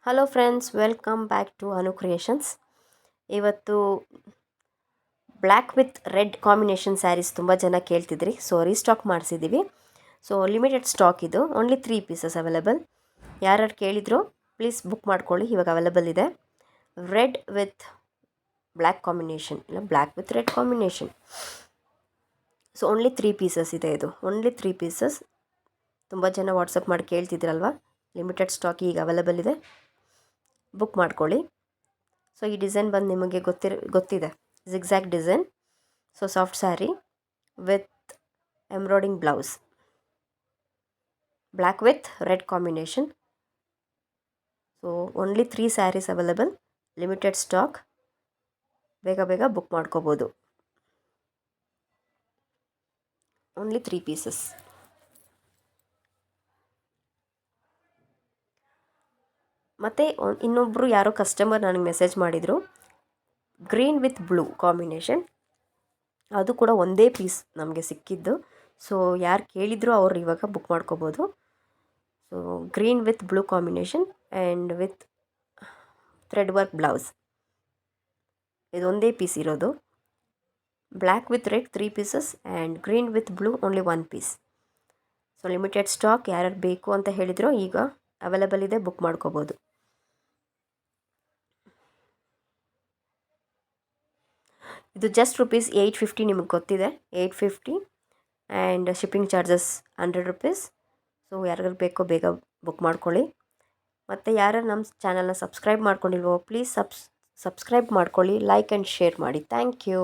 Hello friends, welcome back to Anu creations. ಇವತ್ತು black with red combination sarees ತುಂಬ ಜನ ಕೇಳ್ತಿದ್ರಿ, ಸೊ ರೀಸ್ಟಾಕ್ ಮಾಡಿಸಿದ್ದೀವಿ. ಸೊ ಲಿಮಿಟೆಡ್ ಸ್ಟಾಕ್ ಇದು, ಓನ್ಲಿ 3 ಪೀಸಸ್ ಅವೈಲೇಬಲ್. ಯಾರ್ಯಾರು ಕೇಳಿದ್ರು ಪ್ಲೀಸ್ ಬುಕ್ ಮಾಡ್ಕೊಳ್ಳಿ, ಇವಾಗ ಅವೈಲೇಬಲ್ ಇದೆ. ರೆಡ್ ವಿತ್ ಬ್ಲ್ಯಾಕ್ ಕಾಂಬಿನೇಷನ್, ಇಲ್ಲ black with red combination. So only 3 pieces ಇದೆ ಇದು, ಓನ್ಲಿ 3 ಪೀಸಸ್. ತುಂಬ ಜನ ವಾಟ್ಸಪ್ ಮಾಡಿ ಕೇಳ್ತಿದ್ರಲ್ವ, ಲಿಮಿಟೆಡ್ ಸ್ಟಾಕ್ ಈಗ ಅವೈಲೇಬಲ್ ಇದೆ, ಬುಕ್ ಮಾಡ್ಕೊಳ್ಳಿ. ಸೊ ಈ ಡಿಸೈನ್ ಬಂದು ನಿಮಗೆ ಗೊತ್ತಿದೆ, zigzag design. So soft sari with embroidering blouse, black with red combination. So only 3 saris available, limited stock. ಬೇಗ ಬೇಗ ಬುಕ್ ಮಾಡ್ಕೋಬೋದು. Only 3 pieces. ಮತ್ತು ಇನ್ನೊಬ್ಬರು ಯಾರೋ ಕಸ್ಟಮರ್ ನನಗೆ ಮೆಸೇಜ್ ಮಾಡಿದರು, ಗ್ರೀನ್ ವಿತ್ ಬ್ಲೂ ಕಾಂಬಿನೇಷನ್. ಅದು ಕೂಡ ಒಂದೇ ಪೀಸ್ ನಮಗೆ ಸಿಕ್ಕಿದ್ದು. ಸೊ ಯಾರು ಕೇಳಿದ್ರು ಅವ್ರು ಇವಾಗ ಬುಕ್ ಮಾಡ್ಕೋಬೋದು. So green with blue combination and with thread work blouse, ಇದೊಂದೇ ಪೀಸ್ ಇರೋದು. Black with red 3 pieces and green with blue only 1 piece. So limited stock. ಯಾರ್ಯಾರು ಬೇಕು ಅಂತ ಹೇಳಿದ್ರು ಈಗ ಅವೈಲೇಬಲ್ ಇದೆ, ಬುಕ್ ಮಾಡ್ಕೋಬೋದು. ಇದು ಜಸ್ಟ್ ರುಪೀಸ್ 850, ನಿಮಗೆ ಗೊತ್ತಿದೆ 850, and shipping charges 100 rupees. So ಯಾರ್ಯಾರು ಬೇಕೋ ಬೇಗ ಬುಕ್ ಮಾಡ್ಕೊಳ್ಳಿ. ಮತ್ತು ಯಾರ್ಯಾರು ನಮ್ಮ ಚಾನಲ್ನ ಸಬ್ಸ್ಕ್ರೈಬ್ ಮಾಡ್ಕೊಂಡಿಲ್ವೋ ಪ್ಲೀಸ್ ಸಬ್ಸ್ಕ್ರೈಬ್ ಮಾಡ್ಕೊಳ್ಳಿ, ಲೈಕ್ ಆ್ಯಂಡ್ ಶೇರ್ ಮಾಡಿ. Thank you.